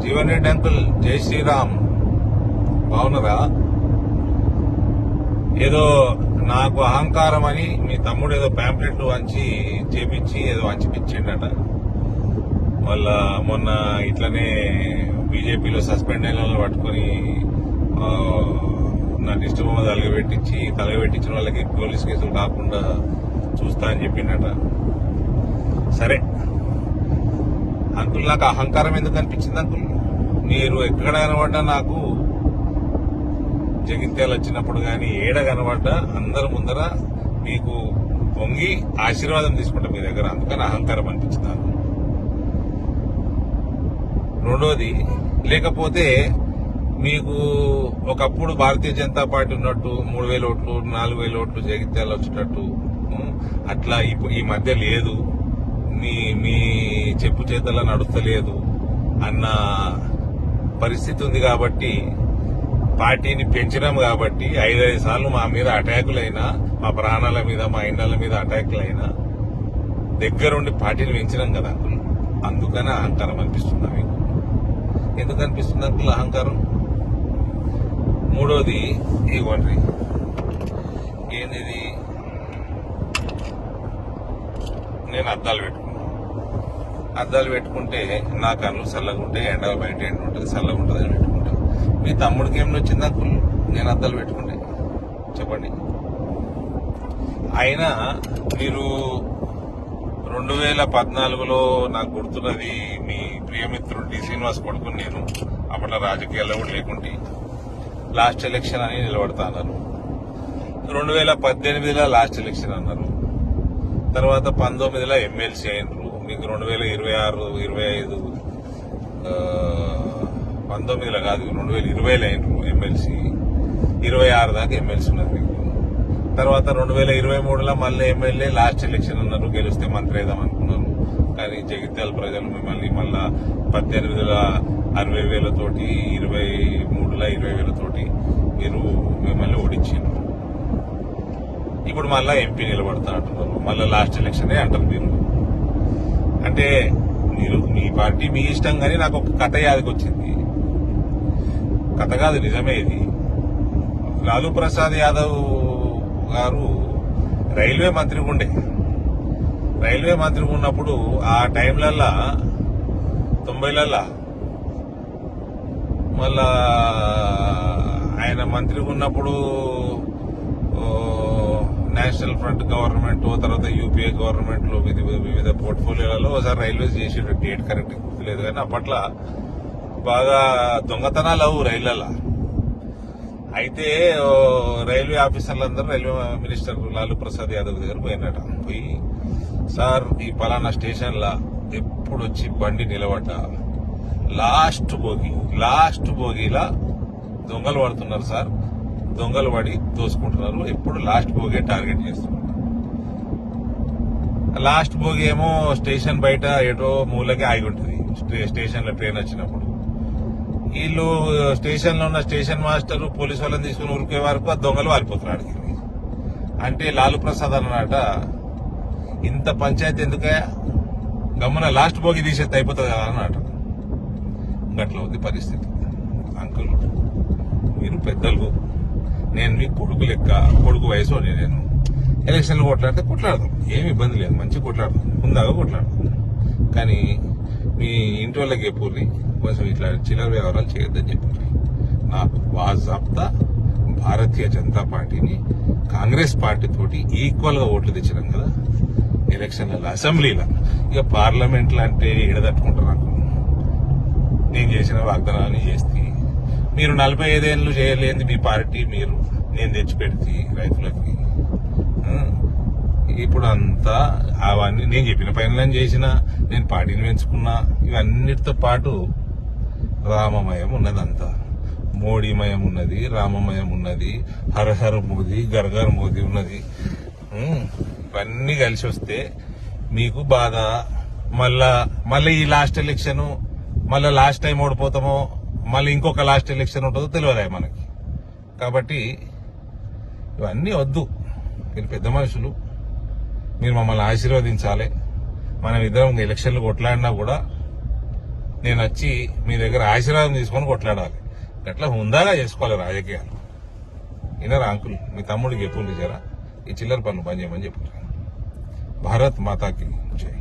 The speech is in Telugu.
జీవన్ రెడ్డి అంకుల్, జై శ్రీరామ్. బాగున్నారా? ఏదో నాకు అహంకారం అని మీ తమ్ముడు ఏదో ప్యాంప్లెట్లు వంచి చేపించి ఏదో వంచిపించిండట. వాళ్ళ మొన్న ఇట్లనే బీజేపీలో సస్పెండ్ అయిన వాళ్ళని పట్టుకుని నా ఇష్టబొమ్మ తలగబెట్టించిన వాళ్ళకి పోలీస్ కేసులు కాకుండా చూస్తా అని చెప్పిండట. సరే అంకుల్, నాకు అహంకారం ఎందుకు అనిపించింది అంకుల్? మీరు ఎక్కడ కనబడ్డా నాకు జగిత్యాల వచ్చినప్పుడు కానీ ఏడ కనబడ్డా అందరి ముందర మీకు పొంగి ఆశీర్వాదం తీసుకుంటా మీ దగ్గర. అందుకని అహంకారం అనిపించింది నాకు. రెండోది, లేకపోతే మీకు ఒకప్పుడు భారతీయ జనతా పార్టీ ఉన్నట్టు 3,000 ఓట్లు 4,000 ఓట్లు జగిత్యాల వచ్చేటట్టు అట్లా ఈ మధ్య లేదు, మీ చెప్పు చేతల నడుస్తలేదు అన్న పరిస్థితి ఉంది. కాబట్టి పార్టీని పెంచినాం కాబట్టి 5 సార్లు మా మీద అటాకులైనా, మా ప్రాణాల మీద మా ఇండ్ల మీద అటాకులైనా దగ్గరుండి పార్టీని పెంచినాం కదా అంకుల్. అందుకని అహంకారం అనిపిస్తుందా మీకు? ఎందుకు అనిపిస్తుంది అంకుల్ అహంకారం? మూడోది, ఇవ్వండి ఏంది, నేను అద్దాలు పెట్టుకుంటే నా కన్ను చల్లగా ఉంటే ఎండ బయట ఎండ ఉంటుంది, చల్లగా ఉంటుంది అని పెట్టుకుంటా. మీ తమ్ముడికి ఏమి వచ్చింది అంకుల్ నేను అద్దాలు పెట్టుకుంటే? చెప్పండి. అయినా మీరు 2014లో నాకు గుర్తున్నది, మీ ప్రియమిత్రుడు డి శ్రీనివాస్ కొడుకుని నేను అప్పట్లో రాజకీయాల్లో కూడా లేకుంటే లాస్ట్ ఎలక్షన్ అని నిలబడతా అన్నారు. 2018లో లాస్ట్ ఎలక్షన్ అన్నారు. తర్వాత 19లో ఎమ్మెల్సీ అయినరు. మీకు 2026, 25 19లో కాదు 2020లో అయినరు ఎమ్మెల్సీ. 26 దాకా ఎమ్మెల్సీ ఉన్నారు మీకు. తర్వాత 2023లో మళ్ళీ ఎమ్మెల్యే, లాస్ట్ ఎలక్షన్ అన్నారు. గెలిస్తే మంత్రి వేద్దాం అనుకున్నారు. కానీ జగిత్యాల ప్రజలు మిమ్మల్ని మళ్ళా 18లో 60,000తోటి, 23లో 20,000తోటి మీరు మిమ్మల్ని ఓడించారు. ఇప్పుడు మళ్ళా ఎంపీ నిలబడతా అంటున్నారు. మళ్ళా లాస్ట్ ఎలక్షనే అంటారు మీరు. అంటే మీరు మీ పార్టీ మీ ఇష్టం, కానీ నాకు ఒక కథ యాదకి వచ్చింది. కథ కాదు, నిజమే ఇది. లాలూ ప్రసాద్ యాదవ్ గారు రైల్వే మంత్రిగా ఉండే. రైల్వే మంత్రిగా ఉన్నప్పుడు ఆ టైంలల్లా 90లలో మళ్ళా ఆయన మంత్రిగా ఉన్నప్పుడు నేషనల్ ఫ్రంట్ గవర్నమెంట్, తర్వాత యూపీఏ గవర్నమెంట్ లో వివిధ పోర్ట్ఫోలియోలలో ఒకసారి రైల్వేస్ చేసేట డేట్ కరెక్ట్ గుర్తులేదు. కానీ అప్పట్లో బాగా దొంగతనాలు అవు రైళ్లలో. అయితే రైల్వే ఆఫీసర్లందరూ రైల్వే మినిస్టర్ లాలూ ప్రసాద్ యాదవ్ దగ్గర పోయినట. పోయి, సార్ ఈ పలానా స్టేషన్లా ఎప్పుడు వచ్చి బండి నిలబడ్డా లాస్ట్ బోగిలా దొంగలు పడుతున్నారు సార్, దొంగలు పడి దోసుకుంటున్నారు, ఎప్పుడు లాస్ట్ బోగే టార్గెట్ చేస్తున్నారు. లాస్ట్ బోగి ఏమో స్టేషన్ బయట ఏటో మూలకి ఆగి ఉంటుంది. స్టేషన్ లో ట్రైన్ వచ్చినప్పుడు వీళ్ళు స్టేషన్ లో ఉన్న స్టేషన్ మాస్టర్ పోలీసు వాళ్ళని తీసుకుని ఉరికే వరకు ఆ దొంగలు వారిపోతున్నారు. అంటే లాలూ ప్రసాద్ అన్నమాట, ఇంత పంచాయతీ ఎందుకయా, గమ్మున లాస్ట్ బోగి తీసేస్తే అయిపోతుంది కదా అన్నమాట. గట్ల ఉంది పరిస్థితి. అంకుల్, మీరు పెద్దలు, నేను మీ కొడుకు లెక్క, కొడుకు వయసు నేను. ఎలక్షన్లు కొట్లాడదాం, ఏమి ఇబ్బంది లేదు, మంచిగా కొట్లాడదాం, ముందాగా కొట్లాడదాం. కానీ మీ ఇంటి వాళ్ళకి చెప్పుర్రి, కొంచెం ఇట్లా చిల్లర వ్యవహారాలు చేయొద్దని చెప్పుర్రి. నాకు వాజాబ్తా భారతీయ జనతా పార్టీని కాంగ్రెస్ పార్టీ తోటి ఈక్వల్ గా ఓట్లు తెచ్చినాం కదా ఎలక్షన్లలో, అసెంబ్లీలో. ఇక పార్లమెంట్లో అంటే ఎడదట్టుకుంటారు నాకు. నేను చేసిన వాగ్దానాన్ని చేస్తే మీరు 45 ఏళ్ళు చేయలేని మీ పార్టీ మీరు నేను తెచ్చిపెడితే రైతులకి. ఇప్పుడు అంతా అవన్నీ నేను చెప్పిన పనులను చేసిన, నేను పార్టీని పెంచుకున్నా. ఇవన్నిటితో పాటు రామమయం ఉన్నదంతా, మోడీమయం ఉన్నది, రామమయం ఉన్నది, హరహర మోదీ, గర్గర్ మోదీ ఉన్నది. ఇవన్నీ కలిసి వస్తే మీకు బాధ. మళ్ళీ ఈ లాస్ట్ ఎలక్షన్, మళ్ళీ లాస్ట్ టైం ఓడిపోతామో, మళ్ళీ ఇంకొక లాస్ట్ ఎలక్షన్ ఉంటుందో తెలియదా మనకి. కాబట్టి ఇవన్నీ వద్దు. మీరు పెద్ద మనుషులు, మీరు మమ్మల్ని ఆశీర్వదించాలి. మనం ఇద్దరం ఎలక్షన్లు కొట్లాడినా కూడా నేను వచ్చి మీ దగ్గర ఆశీర్వాదం తీసుకొని కొట్లాడాలి. అట్లా హుందాగా చేసుకోవాలి రాజకీయాలు. ఇన్నరా అంకుల్, మీ తమ్ముడికి ఎప్పుడు జరా ఈ చిల్లర పనులు పని చేయమని చెప్పుకుంటాను. భారత్ మాతాకి జై.